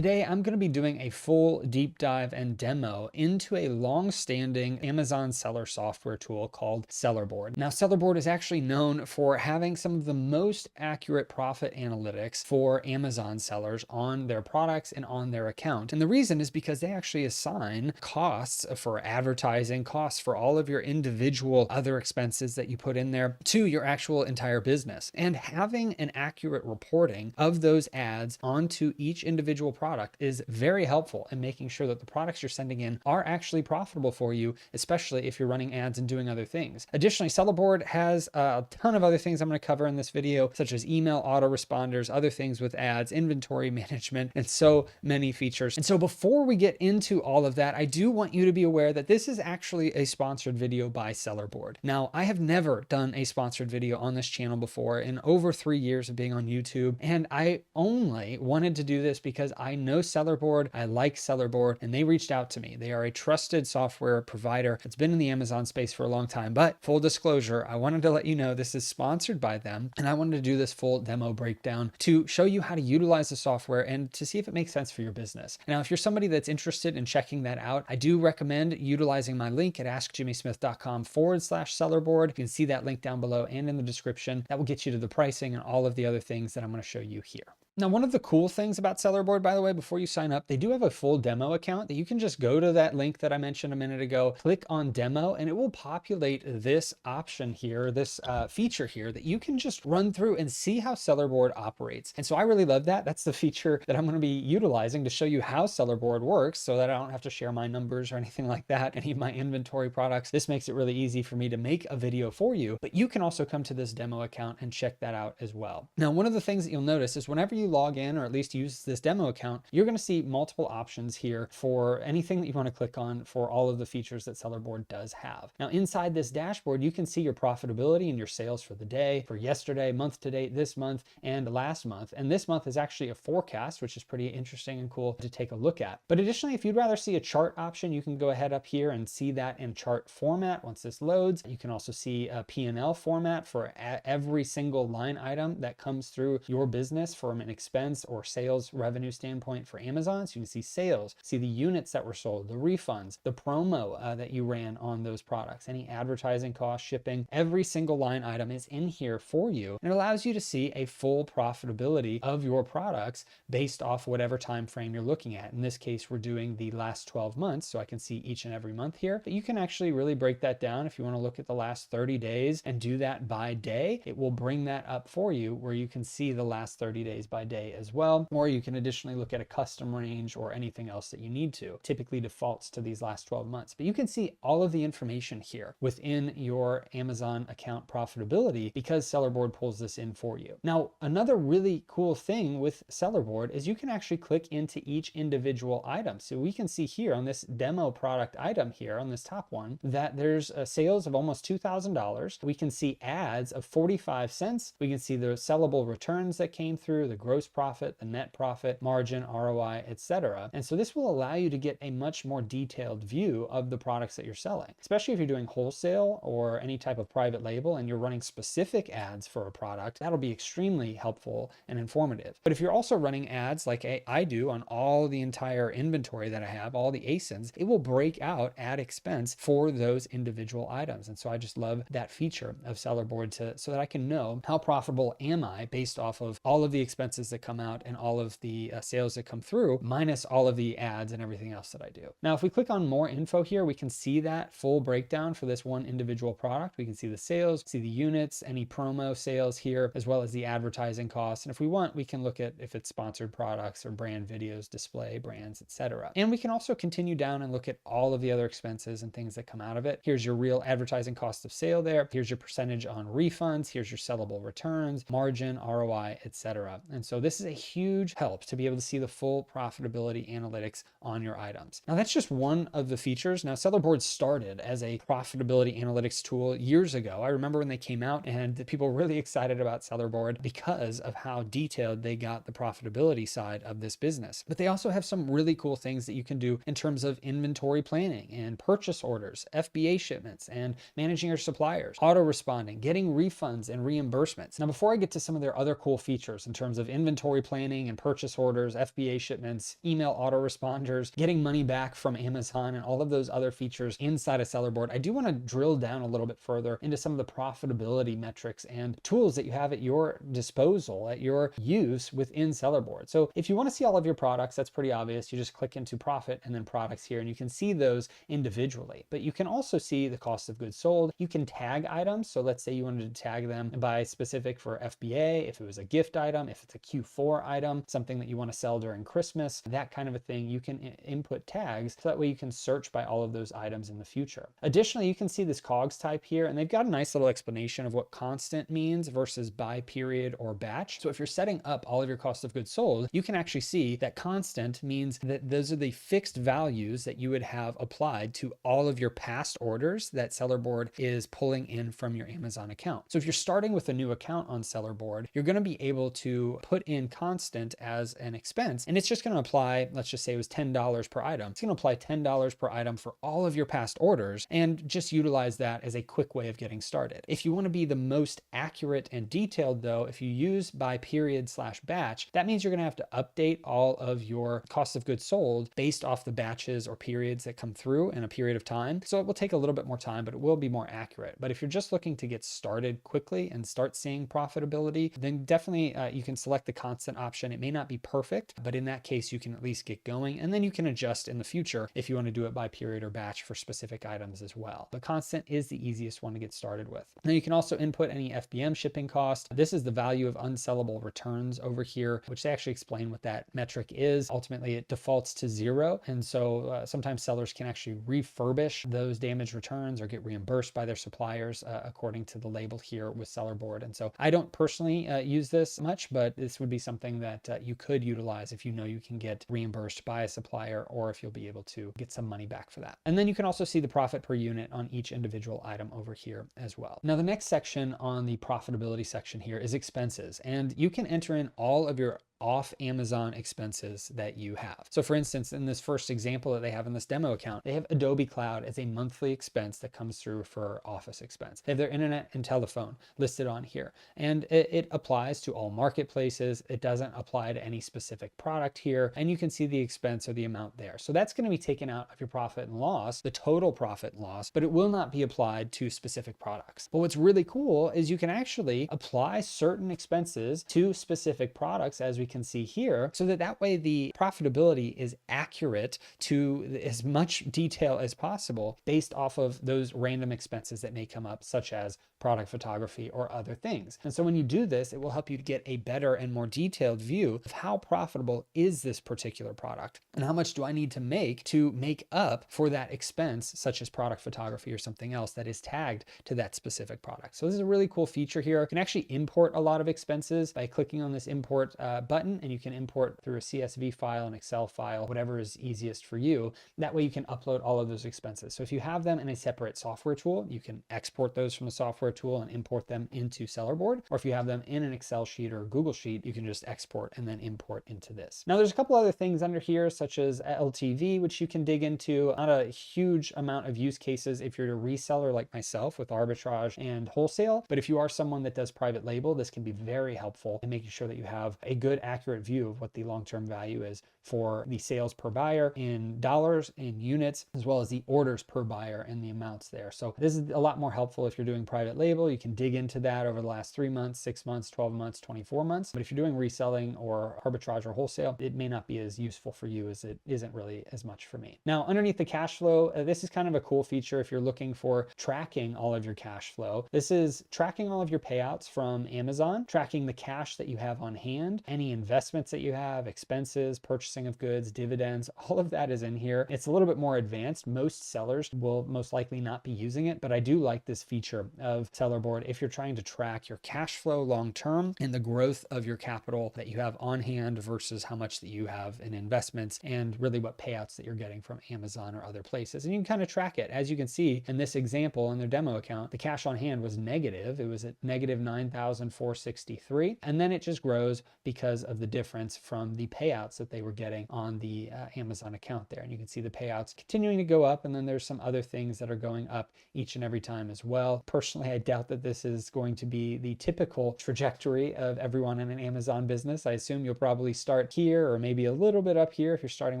Today, I'm going to be doing a full deep dive and demo into a long-standing Amazon seller software tool called Sellerboard. Now, Sellerboard is actually known for having some of the most accurate profit analytics for Amazon sellers on their products and on their account. And the reason is because they actually assign costs for advertising, costs for all of your individual other expenses that you put in there to your actual entire business. And having an accurate reporting of those ads onto each individual product is very helpful in making sure that the products you're sending in are actually profitable for you, especially if you're running ads and doing other things. Additionally, Sellerboard has a ton of other things I'm going to cover in this video, such as email autoresponders, other things with ads, inventory management, and so many features. And so before we get into all of that, I do want you to be aware that this is actually a sponsored video by Sellerboard. Now, I have never done a sponsored video on this channel before in over 3 years of being on YouTube, and I only wanted to do this because I know Sellerboard, I like Sellerboard, and they reached out to me. They are a trusted software provider that's been in the Amazon space for a long time, but full disclosure, I wanted to let you know this is sponsored by them, and I wanted to do this full demo breakdown to show you how to utilize the software and to see if it makes sense for your business. Now, if you're somebody that's interested in checking that out, I do recommend utilizing my link at askjimmysmith.com/Sellerboard. You can see that link down below and in the description. That will get you to the pricing and all of the other things that I'm going to show you here. Now, one of the cool things about Sellerboard, by the way, before you sign up, they do have a full demo account that you can just go to that link that I mentioned a minute ago, click on demo, and it will populate this option here, this feature here that you can just run through and see how Sellerboard operates. And so I really love that. That's the feature that I'm going to be utilizing to show you how Sellerboard works so that I don't have to share my numbers or anything like that, any of my inventory products. This makes it really easy for me to make a video for you, but you can also come to this demo account and check that out as well. Now, one of the things that you'll notice is whenever you log in or at least use this demo account, you're going to see multiple options here for anything that you want to click on for all of the features that Sellerboard does have. Now, inside this dashboard, you can see your profitability and your sales for the day, for yesterday, month to date, this month, and last month. And this month is actually a forecast, which is pretty interesting and cool to take a look at. But additionally, if you'd rather see a chart option, you can go ahead up here and see that in chart format once this loads. You can also see a P&L format for every single line item that comes through your business from an expense or sales revenue standpoint for Amazon. So you can see sales, see the units that were sold, the refunds, the promo that you ran on those products, any advertising costs, shipping. Every single line item is in here for you, and it allows you to see a full profitability of your products based off whatever time frame you're looking at. In this case, we're doing the last 12 months, so I can see each and every month here, but you can actually really break that down. If you want to look at the last 30 days and do that by day, it will bring that up for you where you can see the last 30 days by day as well, or you can additionally look at a custom range or anything else that you need to. Typically defaults to these last 12 months, but you can see all of the information here within your Amazon account profitability because Sellerboard pulls this in for you. Now, another really cool thing with Sellerboard is you can actually click into each individual item. So we can see here on this demo product item here on this top one that there's sales of almost $2,000. We can see ads of 45 cents. We can see the sellable returns that came through, the gross profit, the net profit, margin, ROI, etc. And so this will allow you to get a much more detailed view of the products that you're selling, especially if you're doing wholesale or any type of private label and you're running specific ads for a product. That'll be extremely helpful and informative. But if you're also running ads like I do on all the entire inventory that I have, all the ASINs, it will break out ad expense for those individual items. And so I just love that feature of Sellerboard so that I can know how profitable am I based off of all of the expenses that come out and all of the sales that come through, minus all of the ads and everything else that I do. Now, if we click on more info here, we can see that full breakdown for this one individual product. We can see the sales, see the units, any promo sales here, as well as the advertising costs. And if we want, we can look at if it's sponsored products or brand videos, display brands, etc. And we can also continue down and look at all of the other expenses and things that come out of it. Here's your real advertising cost of sale there. Here's your percentage on refunds. Here's your sellable returns, margin, ROI, etc. And so this is a huge help to be able to see the full profitability analytics on your items. Now, that's just one of the features. Now, Sellerboard started as a profitability analytics tool years ago. I remember when they came out and people were really excited about Sellerboard because of how detailed they got the profitability side of this business. But they also have some really cool things that you can do in terms of inventory planning and purchase orders, FBA shipments, and managing your suppliers, auto responding, getting refunds and reimbursements. Now, before I get to some of their other cool features in terms of inventory planning and purchase orders, FBA shipments, email autoresponders, getting money back from Amazon, and all of those other features inside of Sellerboard, I do want to drill down a little bit further into some of the profitability metrics and tools that you have at your disposal, at your use within Sellerboard. So if you want to see all of your products, that's pretty obvious. You just click into profit and then products here, and you can see those individually. But you can also see the cost of goods sold. You can tag items. So let's say you wanted to tag them by specific for FBA, if it was a gift item, if it's a Q4 item, something that you want to sell during Christmas, that kind of a thing. You can input tags so that way you can search by all of those items in the future. Additionally, you can see this COGS type here, and they've got a nice little explanation of what constant means versus by period or batch. So if you're setting up all of your cost of goods sold, you can actually see that constant means that those are the fixed values that you would have applied to all of your past orders that Sellerboard is pulling in from your Amazon account. So if you're starting with a new account on Sellerboard, you're going to be able to put in constant as an expense, and it's just going to apply, let's just say it was $10 per item. It's going to apply $10 per item for all of your past orders and just utilize that as a quick way of getting started. If you want to be the most accurate and detailed though, if you use by period / batch, that means you're going to have to update all of your cost of goods sold based off the batches or periods that come through in a period of time. So it will take a little bit more time, but it will be more accurate. But if you're just looking to get started quickly and start seeing profitability, then definitely you can select the constant option. It may not be perfect, but in that case, you can at least get going, and then you can adjust in the future if you want to do it by period or batch for specific items as well. But constant is the easiest one to get started with. Now you can also input any FBM shipping cost. This is the value of unsellable returns over here, which they actually explain what that metric is. Ultimately, it defaults to 0. And so sometimes sellers can actually refurbish those damaged returns or get reimbursed by their suppliers according to the label here with Sellerboard. And so I don't personally use this much, but this would be something that you could utilize if you know you can get reimbursed by a supplier, or if you'll be able to get some money back for that. And then you can also see the profit per unit on each individual item over here as well. Now the next section on the profitability section here is expenses, and you can enter in all of your off Amazon expenses that you have. So for instance, in this first example that they have in this demo account, they have Adobe Cloud as a monthly expense that comes through for office expense. They have their internet and telephone listed on here, and it applies to all marketplaces. It doesn't apply to any specific product here, and you can see the expense or the amount there. So that's going to be taken out of your profit and loss, the total profit and loss, but it will not be applied to specific products. But what's really cool is you can actually apply certain expenses to specific products, as we can see here, so that way the profitability is accurate to as much detail as possible based off of those random expenses that may come up, such as product photography or other things. And so when you do this, it will help you to get a better and more detailed view of how profitable is this particular product and how much do I need to make up for that expense, such as product photography or something else that is tagged to that specific product. So this is a really cool feature here. You can actually import a lot of expenses by clicking on this import button, and you can import through a CSV file, an Excel file, whatever is easiest for you. That way you can upload all of those expenses. So if you have them in a separate software tool, you can export those from a software tool and import them into Sellerboard. Or if you have them in an Excel sheet or a Google sheet, you can just export and then import into this. Now there's a couple other things under here, such as LTV, which you can dig into. Not a huge amount of use cases if you're a reseller like myself with arbitrage and wholesale, but if you are someone that does private label, this can be very helpful in making sure that you have a good, accurate view of what the long-term value is for the sales per buyer in dollars, in units, as well as the orders per buyer and the amounts there. So this is a lot more helpful if you're doing private label. You can dig into that over the last 3 months, 6 months, 12 months, 24 months. But if you're doing reselling or arbitrage or wholesale, it may not be as useful for you as it isn't really as much for me. Now, underneath the cash flow, this is kind of a cool feature if you're looking for tracking all of your cash flow. This is tracking all of your payouts from Amazon, tracking the cash that you have on hand, any investments that you have, expenses, purchasing of goods, dividends, all of that is in here. It's a little bit more advanced. Most sellers will most likely not be using it, but I do like this feature of Sellerboard if you're trying to track your cash flow long-term and the growth of your capital that you have on hand versus how much that you have in investments and really what payouts that you're getting from Amazon or other places. And you can kind of track it. As you can see in this example in their demo account, the cash on hand was negative. It was at negative 9,463. And then it just grows because because of the difference from the payouts that they were getting on the Amazon account there. And you can see the payouts continuing to go up, and then there's some other things that are going up each and every time as well. Personally, I doubt that this is going to be the typical trajectory of everyone in an Amazon business. I assume you'll probably start here, or maybe a little bit up here if you're starting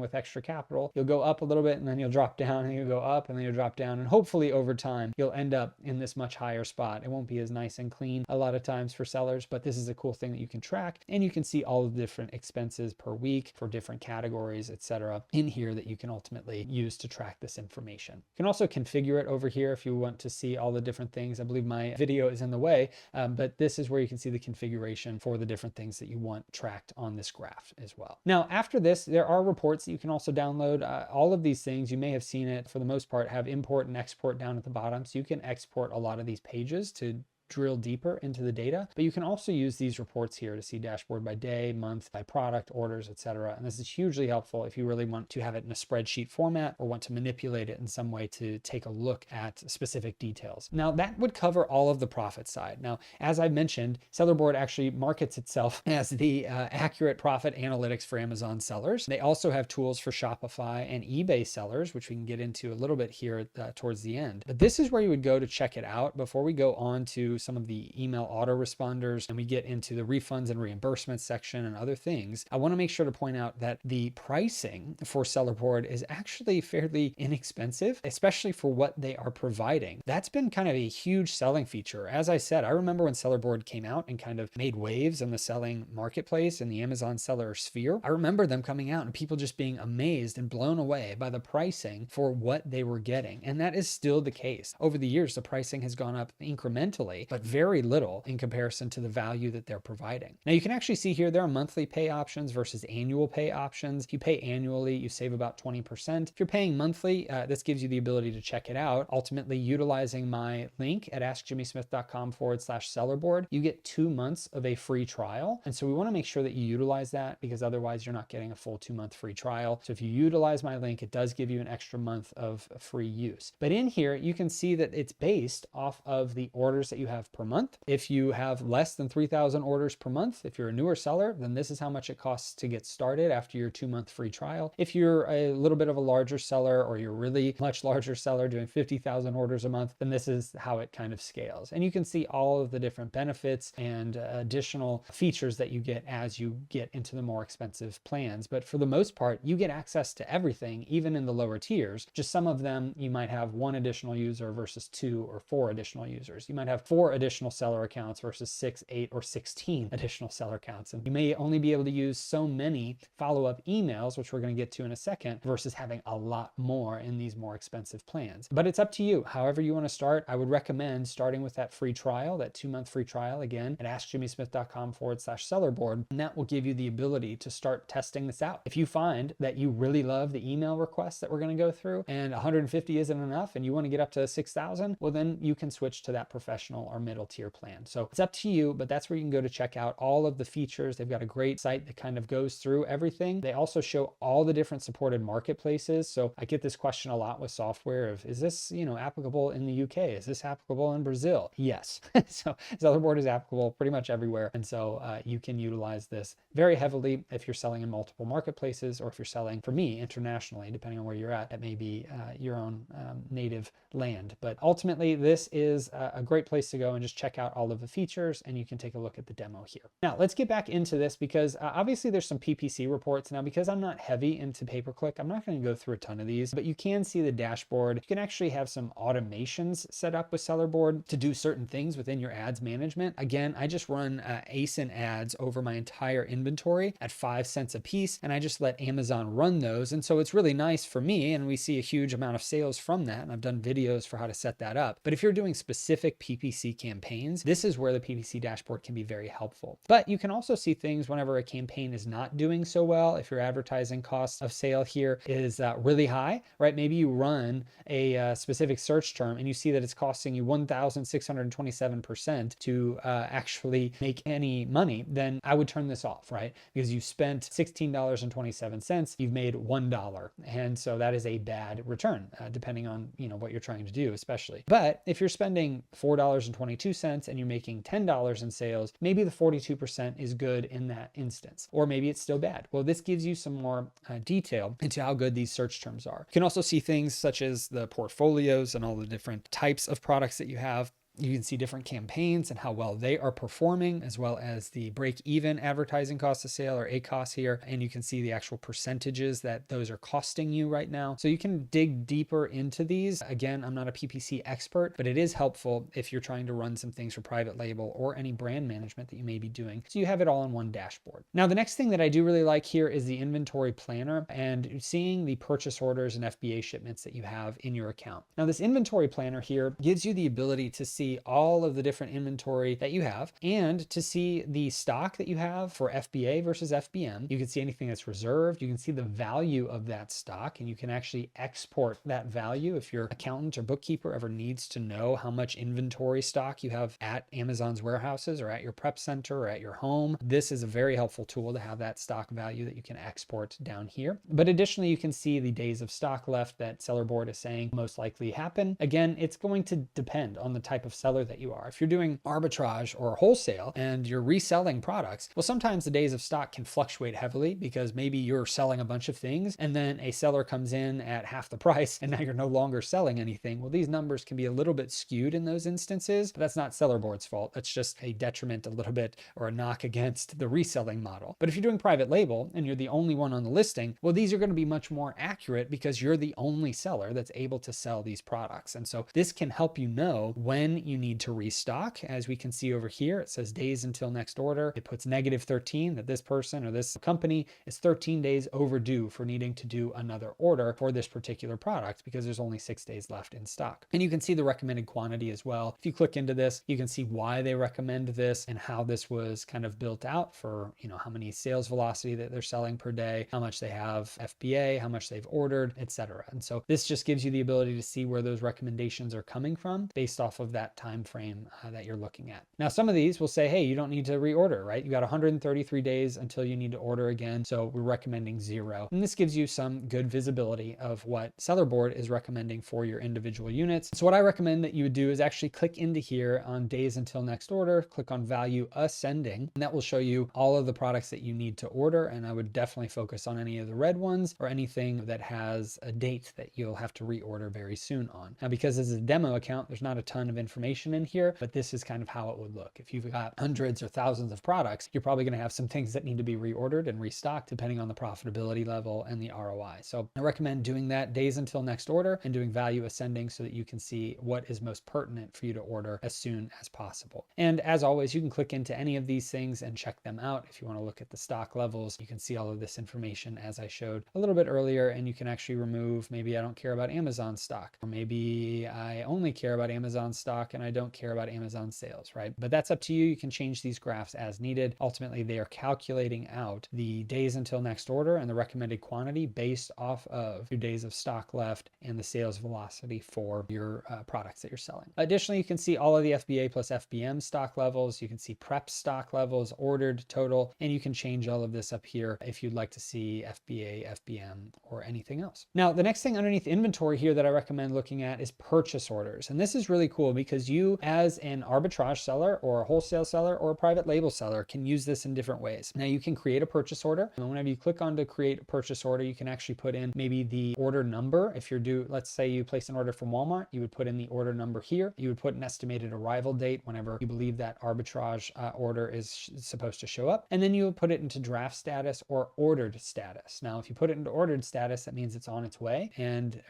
with extra capital. You'll go up a little bit, and then you'll drop down, and you'll go up, and then you'll drop down, and hopefully over time you'll end up in this much higher spot. It won't be as nice and clean a lot of times for sellers, but this is a cool thing that you can track, and you can see all of the different expenses per week for different categories, etc., in here that you can ultimately use to track this information. You can also configure it over here if you want to see all the different things. I believe my video is in the way, but this is where you can see the configuration for the different things that you want tracked on this graph as well. Now, after this, there are reports that you can also download. All of these things, you may have seen it for the most part, have import and export down at the bottom. So you can export a lot of these pages to drill deeper into the data, but you can also use these reports here to see dashboard by day, month, by product, orders, etc. And this is hugely helpful if you really want to have it in a spreadsheet format or want to manipulate it in some way to take a look at specific details. Now, that would cover all of the profit side. Now, as I mentioned, Sellerboard actually markets itself as the accurate profit analytics for Amazon sellers. They also have tools for Shopify and eBay sellers, which we can get into a little bit here towards the end. But this is where you would go to check it out before we go on to some of the email autoresponders and we get into the refunds and reimbursements section and other things. I want to make sure to point out that the pricing for Sellerboard is actually fairly inexpensive, especially for what they are providing. That's been kind of a huge selling feature. As I said, I remember when Sellerboard came out and kind of made waves in the selling marketplace in the Amazon seller sphere. I remember them coming out and people just being amazed and blown away by the pricing for what they were getting. And that is still the case. Over the years, the pricing has gone up incrementally, but very little in comparison to the value that they're providing. Now you can actually see here there are monthly pay options versus annual pay options. If you pay annually, you save about 20%. If you're paying monthly, this gives you the ability to check it out. Ultimately, utilizing my link at askjimmysmith.com/sellerboard, you get 2 months of a free trial. And so we want to make sure that you utilize that, because otherwise you're not getting a full 2-month free trial. So if you utilize my link, it does give you an extra month of free use. But in here, you can see that it's based off of the orders that you have per month. If you have less than 3,000 orders per month, if you're a newer seller, then this is how much it costs to get started after your 2-month free trial. If you're a little bit of a larger seller, or you're really much larger seller doing 50,000 orders a month, then this is how it kind of scales. And you can see all of the different benefits and additional features that you get as you get into the more expensive plans. But for the most part, you get access to everything, even in the lower tiers. Just some of them, you might have 1 additional user versus 2 or 4 additional users. You might have 4 additional seller accounts versus 6, 8, or 16 additional seller accounts. And you may only be able to use so many follow-up emails, which we're going to get to in a second, versus having a lot more in these more expensive plans. But it's up to you. However you want to start, I would recommend starting with that free trial, that 2-month free trial, again, at askjimmysmith.com/sellerboard. And that will give you the ability to start testing this out. If you find that you really love the email requests that we're going to go through and 150 isn't enough and you want to get up to 6,000, well, then you can switch to that professional or middle tier plan. So it's up to you, but that's where you can go to check out all of the features. They've got a great site that kind of goes through everything. They also show all the different supported marketplaces. So I get this question a lot with software of, is this, applicable in the UK? Is this applicable in Brazil? Yes. So Sellerboard is applicable pretty much everywhere. And so you can utilize this very heavily if you're selling in multiple marketplaces, or if you're selling, for me, internationally, depending on where you're at. It may be your own native land. But ultimately, this is a great place to go and just check out all of the features, and you can take a look at the demo here. Now, let's get back into this, because obviously there's some PPC reports. Now, because I'm not heavy into pay-per-click, I'm not going to go through a ton of these, but you can see the dashboard. You can actually have some automations set up with Sellerboard to do certain things within your ads management. Again, I just run ASIN ads over my entire inventory at 5 cents a piece, and I just let Amazon run those. And so it's really nice for me, and we see a huge amount of sales from that. And I've done videos for how to set that up. But if you're doing specific PPC campaigns, this is where the PPC dashboard can be very helpful. But you can also see things whenever a campaign is not doing so well. If your advertising cost of sale here is really high, right? Maybe you run a specific search term and you see that it's costing you 1,627% to actually make any money, then I would turn this off, right? Because you spent $16.27, you've made $1. And so that is a bad return, depending on what you're trying to do, especially. But if you're spending $4.27 $1.22 and you're making $10 in sales, maybe the 42% is good in that instance, or maybe it's still bad. Well, this gives you some more detail into how good these search terms are. You can also see things such as the portfolios and all the different types of products that you have. You can see different campaigns and how well they are performing, as well as the break-even advertising cost of sale, or ACoS here. And you can see the actual percentages that those are costing you right now. So you can dig deeper into these. Again, I'm not a PPC expert, but it is helpful if you're trying to run some things for private label or any brand management that you may be doing. So you have it all in one dashboard. Now, the next thing that I do really like here is the inventory planner and seeing the purchase orders and FBA shipments that you have in your account. Now, this inventory planner here gives you the ability to see all of the different inventory that you have and to see the stock that you have for FBA versus FBM. You can see anything that's reserved. You can see the value of that stock, and you can actually export that value if your accountant or bookkeeper ever needs to know how much inventory stock you have at Amazon's warehouses or at your prep center or at your home. This is a very helpful tool to have that stock value that you can export down here. But additionally, you can see the days of stock left that Sellerboard is saying most likely happen. Again, it's going to depend on the type of seller that you are. If you're doing arbitrage or wholesale and you're reselling products, well, sometimes the days of stock can fluctuate heavily because maybe you're selling a bunch of things and then a seller comes in at half the price and now you're no longer selling anything. Well, these numbers can be a little bit skewed in those instances, but that's not Sellerboard's fault. That's just a detriment a little bit, or a knock against the reselling model. But if you're doing private label and you're the only one on the listing, well, these are going to be much more accurate because you're the only seller that's able to sell these products. And so this can help you know when you need to restock. As we can see over here, it says days until next order. It puts -13, that this person or this company is 13 days overdue for needing to do another order for this particular product because there's only 6 days left in stock. And you can see the recommended quantity as well. If you click into this, you can see why they recommend this and how this was kind of built out for, how many sales velocity that they're selling per day, how much they have FBA, how much they've ordered, etc. And so this just gives you the ability to see where those recommendations are coming from based off of that time frame that you're looking at. Now, some of these will say, hey, you don't need to reorder, right? You got 133 days until you need to order again. So we're recommending 0. And this gives you some good visibility of what Sellerboard is recommending for your individual units. So what I recommend that you would do is actually click into here on days until next order, click on value ascending, and that will show you all of the products that you need to order. And I would definitely focus on any of the red ones or anything that has a date that you'll have to reorder very soon on. Now, because this is a demo account, there's not a ton of information in here, but this is kind of how it would look. If you've got hundreds or thousands of products, you're probably going to have some things that need to be reordered and restocked depending on the profitability level and the ROI. So I recommend doing that days until next order and doing value ascending so that you can see what is most pertinent for you to order as soon as possible. And as always, you can click into any of these things and check them out. If you want to look at the stock levels, you can see all of this information as I showed a little bit earlier, and you can actually remove, maybe I don't care about Amazon stock, or maybe I only care about Amazon stock and I don't care about Amazon sales, right? But that's up to you. You can change these graphs as needed. Ultimately, they are calculating out the days until next order and the recommended quantity based off of your days of stock left and the sales velocity for your products that you're selling. Additionally, you can see all of the FBA plus FBM stock levels. You can see prep stock levels, ordered, total, and you can change all of this up here if you'd like to see FBA, FBM, or anything else. Now, the next thing underneath inventory here that I recommend looking at is purchase orders. And this is really cool because you, as an arbitrage seller or a wholesale seller or a private label seller, can use this in different ways. Now, you can create a purchase order. And whenever you click on to create a purchase order, you can actually put in maybe the order number. If you're due, let's say you place an order from Walmart, you would put in the order number here. You would put an estimated arrival date whenever you believe that arbitrage order is supposed to show up. And then you would put it into draft status or ordered status. Now, if you put it into ordered status, that means it's on its way.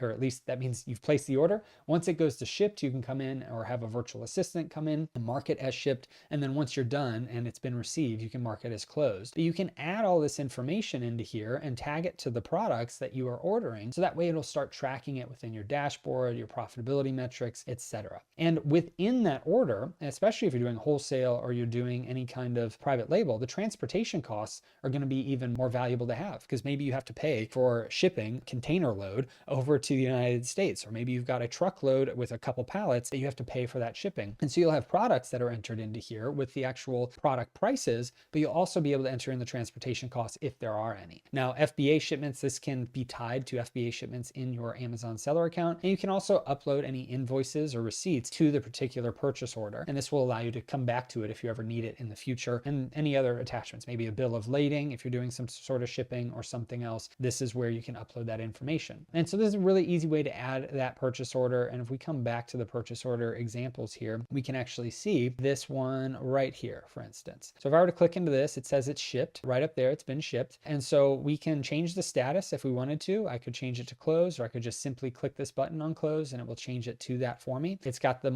Or at least that means you've placed the order. Once it goes to shipped, you can come in or have a virtual assistant come in and mark it as shipped. And then once you're done and it's been received, you can mark it as closed. But you can add all this information into here and tag it to the products that you are ordering. So that way it'll start tracking it within your dashboard, your profitability metrics, etc. And within that order, especially if you're doing wholesale or you're doing any kind of private label, the transportation costs are going to be even more valuable to have because maybe you have to pay for shipping container load over to the United States, or maybe you've got a truckload with a couple pallets that you have to pay for that shipping. And so you'll have products that are entered into here with the actual product prices, but you'll also be able to enter in the transportation costs if there are any. Now, FBA shipments, this can be tied to FBA shipments in your Amazon seller account. And you can also upload any invoices or receipts to the particular purchase order. And this will allow you to come back to it if you ever need it in the future. And any other attachments, maybe a bill of lading, if you're doing some sort of shipping or something else, this is where you can upload that information. And so this is a really easy way to add that purchase order. And if we come back to the purchase order examples here, we can actually see this one right here, for instance. So if I were to click into this, it says it's shipped right up there. It's been shipped. And so we can change the status if we wanted to. I could change it to close, or I could just simply click this button on close and it will change it to that for me. It's got the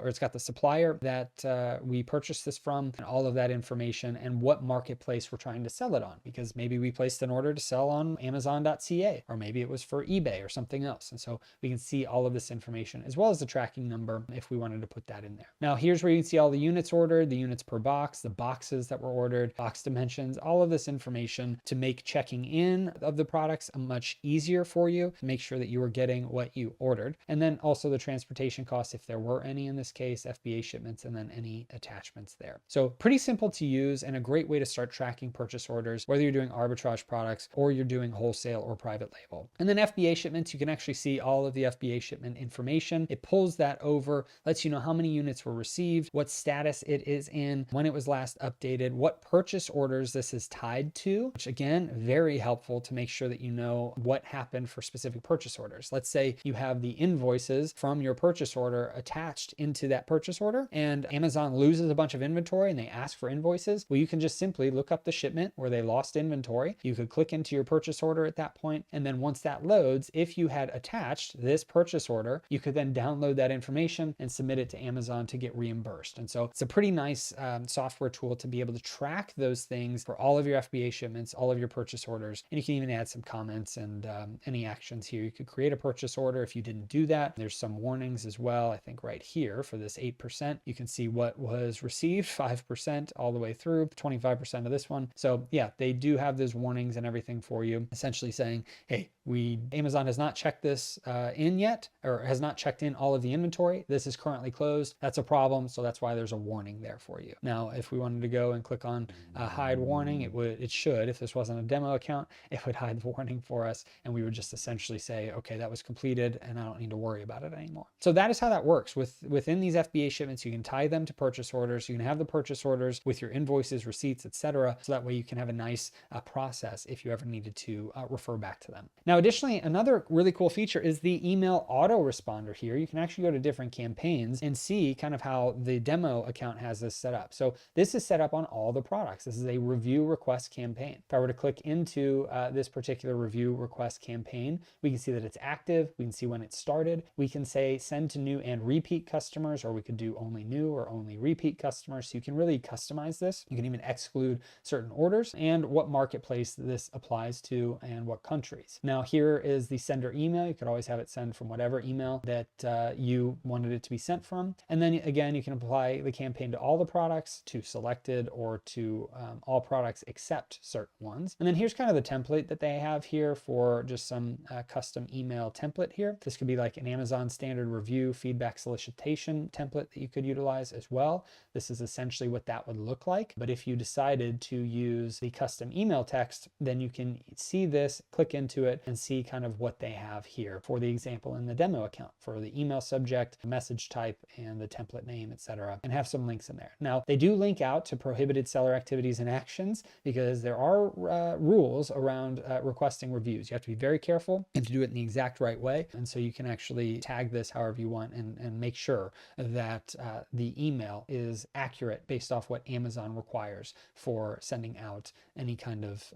it's got the supplier that we purchased this from and all of that information and what marketplace we're trying to sell it on, because maybe we placed an order to sell on Amazon.ca, or maybe it was for eBay or something else. And so we can see all of this information as well as the tracking number if we wanted to put that in there. Now here's where you can see all the units ordered, the units per box, the boxes that were ordered, box dimensions, all of this information to make checking in of the products much easier for you, to make sure that you are getting what you ordered. And then also the transportation costs, if there were any in this case, FBA shipments, and then any attachments there. So pretty simple to use and a great way to start tracking purchase orders, whether you're doing arbitrage products or you're doing wholesale or private label. And then FBA shipments, you can actually see all of the FBA shipment information. It pulls that over, lets you know how many units were received, what status it is in, when it was last updated, what purchase orders this is tied to, which again, very helpful to make sure that you know what happened for specific purchase orders. Let's say you have the invoices from your purchase order attached into that purchase order and Amazon loses a bunch of inventory and they ask for invoices. Well, you can just simply look up the shipment where they lost inventory. You could click into your purchase order at that point, and then once that loads, if you had attached this purchase order, you could then download that information and submit it to Amazon to get reimbursed. And so it's a pretty nice software tool to be able to track those things for all of your FBA shipments, all of your purchase orders. And you can even add some comments and any actions here. You could create a purchase order if you didn't do that. There's some warnings as well. I think right here for this 8%, you can see what was received, 5% all the way through, 25% of this one. So yeah, they do have those warnings and everything for you, essentially saying, hey, Amazon has not checked this in yet, or has not checked in all of the inventory. This is currently closed. That's a problem. So that's why there's a warning there for you. Now, if we wanted to go and click on hide warning, it should, if this wasn't a demo account, it would hide the warning for us. And we would just essentially say, okay, that was completed and I don't need to worry about it anymore. So that is how that works. Within these FBA shipments, you can tie them to purchase orders. You can have the purchase orders with your invoices, receipts, etc. So that way you can have a nice process if you ever needed to refer back to them. Now, additionally, another really cool feature is the email autoresponder here. You can actually go to different campaigns and see kind of how the demo account has this set up. So this is set up on all the products. This is a review request campaign. If I were to click into this particular review request campaign, we can see that it's active. We can see when it started. We can say send to new and repeat customers, or we could do only new or only repeat customers. So you can really customize this. You can even exclude certain orders and what marketplace this applies to and what countries. Now here is the sender email. You could always have it send from whatever email that you wanted it to be sent from. And then again, you can apply the campaign to all the products, to selected, or to all products except certain ones. And then here's kind of the template that they have here for just some custom email template here. This could be like an Amazon standard review feedback solicitation template that you could utilize as well. This is essentially what that would look like. But if you decided to use the custom email text, then you can see this, click into it, and see kind of what they have here for the example in the demo account for the email subject, the message type, and the template name, etc., and have some links in there. Now, they do link out to prohibited seller activities and actions because there are rules around requesting reviews. You have to be very careful and to do it in the exact right way. And so you can actually tag this however you want and make sure that the email is accurate based off what Amazon requires for sending out any kind of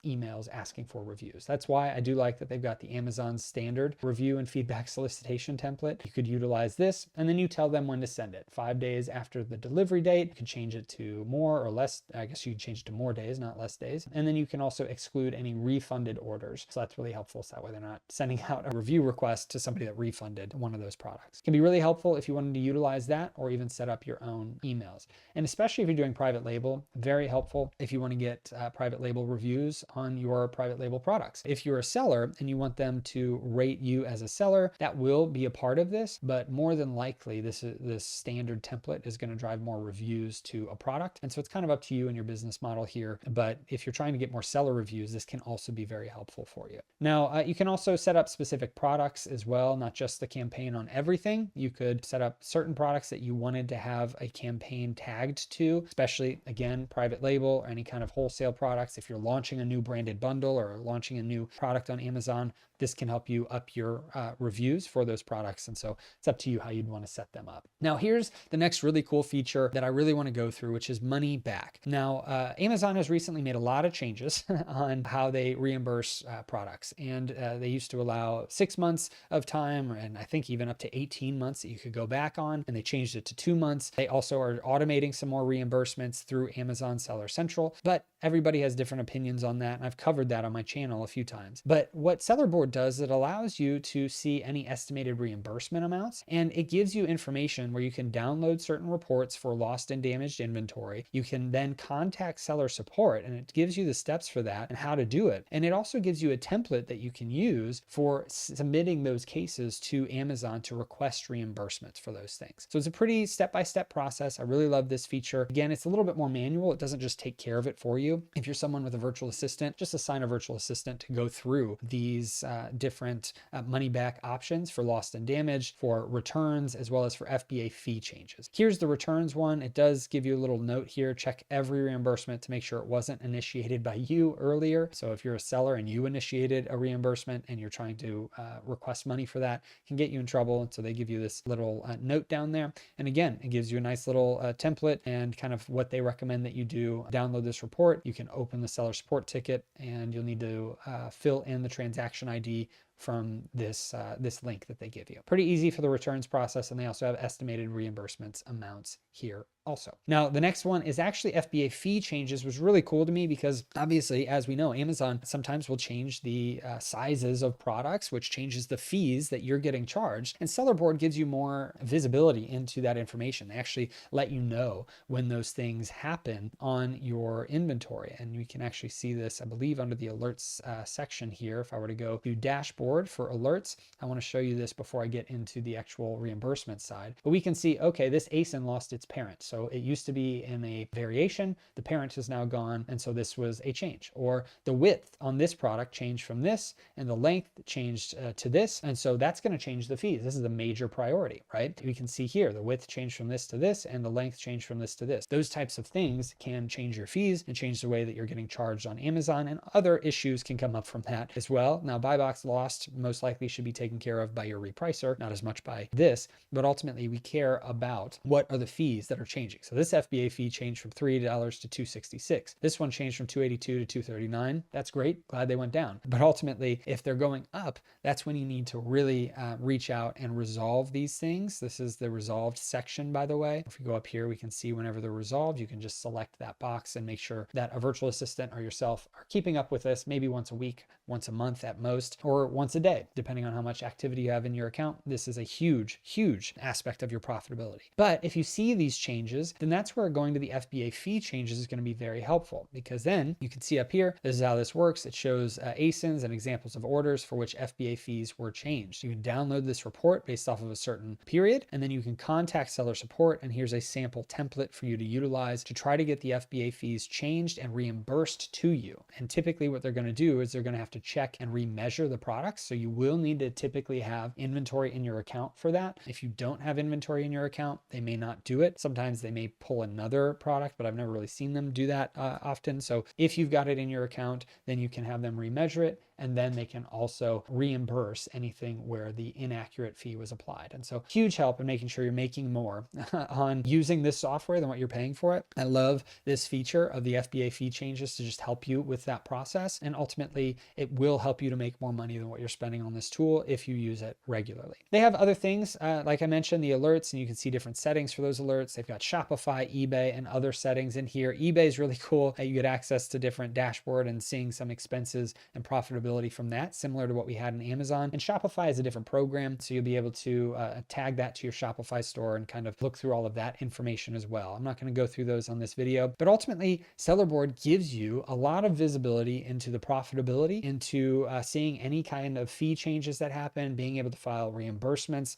emails asking for reviews. That's why I do like that they've got the Amazon standard review and feedback solicitation template. You could utilize this and then you tell them when to send it. 5 days after the delivery date, you can change it to more or less. I guess you can change it to more days, not less days. And then you can also exclude any refunded orders. So that's really helpful. So that way they're not sending out a review request to somebody that refunded one of those products. It can be really helpful if you wanted to utilize that or even set up your own emails. And especially if you're doing private label, very helpful if you want to get private label reviews on your private label products. If you're a seller and you want them to rate you as a seller, that will be a part of this, but more than likely likely this standard template is going to drive more reviews to a product. And so it's kind of up to you and your business model here. But if you're trying to get more seller reviews, this can also be very helpful for you. Now, you can also set up specific products as well, not just the campaign on everything. You could set up certain products that you wanted to have a campaign tagged to, especially, again, private label or any kind of wholesale products. If you're launching a new branded bundle or launching a new product on Amazon, this can help you up your reviews for those products. And so it's up to you how you'd want to set them up. Now, here's the next really cool feature that I really want to go through, which is money back. Now, Amazon has recently made a lot of changes on how they reimburse products. And they used to allow 6 months of time, and I think even up to 18 months that you could go back on, and they changed it to 2 months. They also are automating some more reimbursements through Amazon Seller Central, but everybody has different opinions on that. And I've covered that on my channel a few times. But what Sellerboard does, it allows you to see any estimated reimbursement amounts, and it gives you information where you can download certain reports for lost and damaged inventory. You can then contact seller support, and it gives you the steps for that and how to do it. And it also gives you a template that you can use for submitting those cases to Amazon to request reimbursements for those things. So it's a pretty step-by-step process. I really love this feature. Again, it's a little bit more manual. It doesn't just take care of it for you. If you're someone with a virtual assistant, just assign a virtual assistant to go through these different money back options for lost and damaged, for returns, as well as for FBA fee changes. Here's the returns one. It does give you a little note here. Check every reimbursement to make sure it wasn't initiated by you earlier. So if you're a seller and you initiated a reimbursement and you're trying to request money for that, it can get you in trouble. And so they give you this little note down there. And again, it gives you a nice little template and kind of what they recommend that you do. Download this report. You can open the seller support ticket, and you'll need to fill in the transaction ID from this link that they give you. Pretty easy for the returns process, and they also have estimated reimbursements amounts here also. Now, the next one is actually FBA fee changes, was really cool to me because obviously, as we know, Amazon sometimes will change the sizes of products, which changes the fees that you're getting charged. And Sellerboard gives you more visibility into that information. They actually let you know when those things happen on your inventory. And you can actually see this, I believe, under the alerts section here. If I were to go to dashboard for alerts, I want to show you this before I get into the actual reimbursement side. But we can see, okay, this ASIN lost its parent. So it used to be in a variation, the parent is now gone, and so this was a change. Or the width on this product changed from this, and the length changed to this, and so that's going to change the fees. This is a major priority, right? We can see here the width changed from this to this, and the length changed from this to this. Those types of things can change your fees and change the way that you're getting charged on Amazon, and other issues can come up from that as well. Now, buy box lost most likely should be taken care of by your repricer, not as much by this, but ultimately we care about what are the fees that are changing. So this FBA fee changed from $3 to $266. This one changed from $282 to $239. That's great. Glad they went down. But ultimately, if they're going up, that's when you need to really reach out and resolve these things. This is the resolved section, by the way. If we go up here, we can see whenever they're resolved, you can just select that box and make sure that a virtual assistant or yourself are keeping up with this, maybe once a week, once a month at most, or once a day, depending on how much activity you have in your account. This is a huge, huge aspect of your profitability. But if you see these changes, then that's where going to the FBA fee changes is going to be very helpful, because then you can see up here, this is how this works. It shows ASINs and examples of orders for which FBA fees were changed. You can download this report based off of a certain period, and then you can contact seller support, and here's a sample template for you to utilize to try to get the FBA fees changed and reimbursed to you. And typically what they're going to do is they're going to have to check and remeasure the products. So you will need to typically have inventory in your account for that. If you don't have inventory in your account, they may not do it. Sometimes they may pull another product, but I've never really seen them do that often. So if you've got it in your account, then you can have them remeasure it, and then they can also reimburse anything where the inaccurate fee was applied. And so huge help in making sure you're making more on using this software than what you're paying for it. I love this feature of the FBA fee changes to just help you with that process. And ultimately, it will help you to make more money than what you're spending on this tool if you use it regularly. They have other things, like I mentioned, the alerts, and you can see different settings for those alerts. They've got Shopify, eBay, and other settings in here. eBay is really cool. You get access to different dashboard and seeing some expenses and profitability from that, similar to what we had in Amazon. And Shopify is a different program, so you'll be able to tag that to your Shopify store and kind of look through all of that information as well. I'm not going to go through those on this video, but ultimately, Sellerboard gives you a lot of visibility into the profitability, into seeing any kind of fee changes that happen, being able to file reimbursements,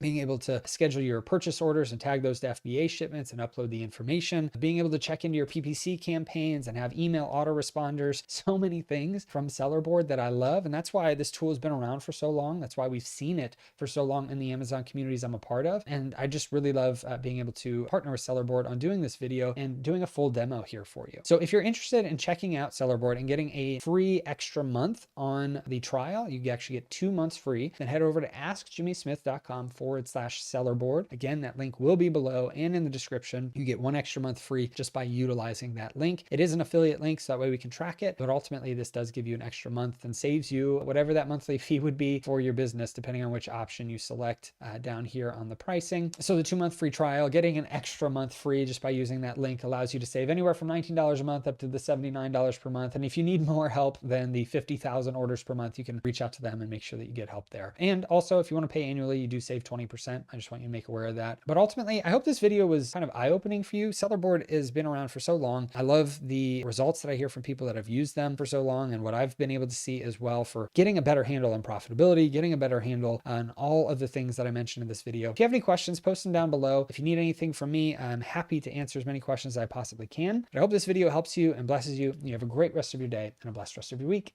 being able to schedule your purchase orders and tag those to FBA shipments and upload the information, being able to check into your PPC campaigns and have email autoresponders, so many things from Sellerboard that I love. And that's why this tool has been around for so long. That's why we've seen it for so long in the Amazon communities I'm a part of. And I just really love being able to partner with Sellerboard on doing this video and doing a full demo here for you. So if you're interested in checking out Sellerboard and getting a free extra month on the trial, you actually get 2 months free, then head over to askjimmysmith.com/Sellerboard. Again, that link will be below and in the description. You get 1 extra month free just by utilizing that link. It is an affiliate link, so that way we can track it, but ultimately this does give you an extra month and saves you whatever that monthly fee would be for your business, depending on which option you select down here on the pricing. So the 2-month free trial, getting an extra month free just by using that link, allows you to save anywhere from $19 a month up to the $79 per month. And if you need more help than the 50,000 orders per month, you can reach out to them and make sure that you get help there. And also, if you want to pay annually, you do save 20%. I just want you to make aware of that. But ultimately, I hope this video was kind of eye-opening for you. Sellerboard has been around for so long. I love the results that I hear from people that have used them for so long, and what I've been able to see as well for getting a better handle on profitability, getting a better handle on all of the things that I mentioned in this video. If you have any questions, post them down below. If you need anything from me, I'm happy to answer as many questions as I possibly can. But I hope this video helps you and blesses you. You have a great rest of your day and a blessed rest of your week.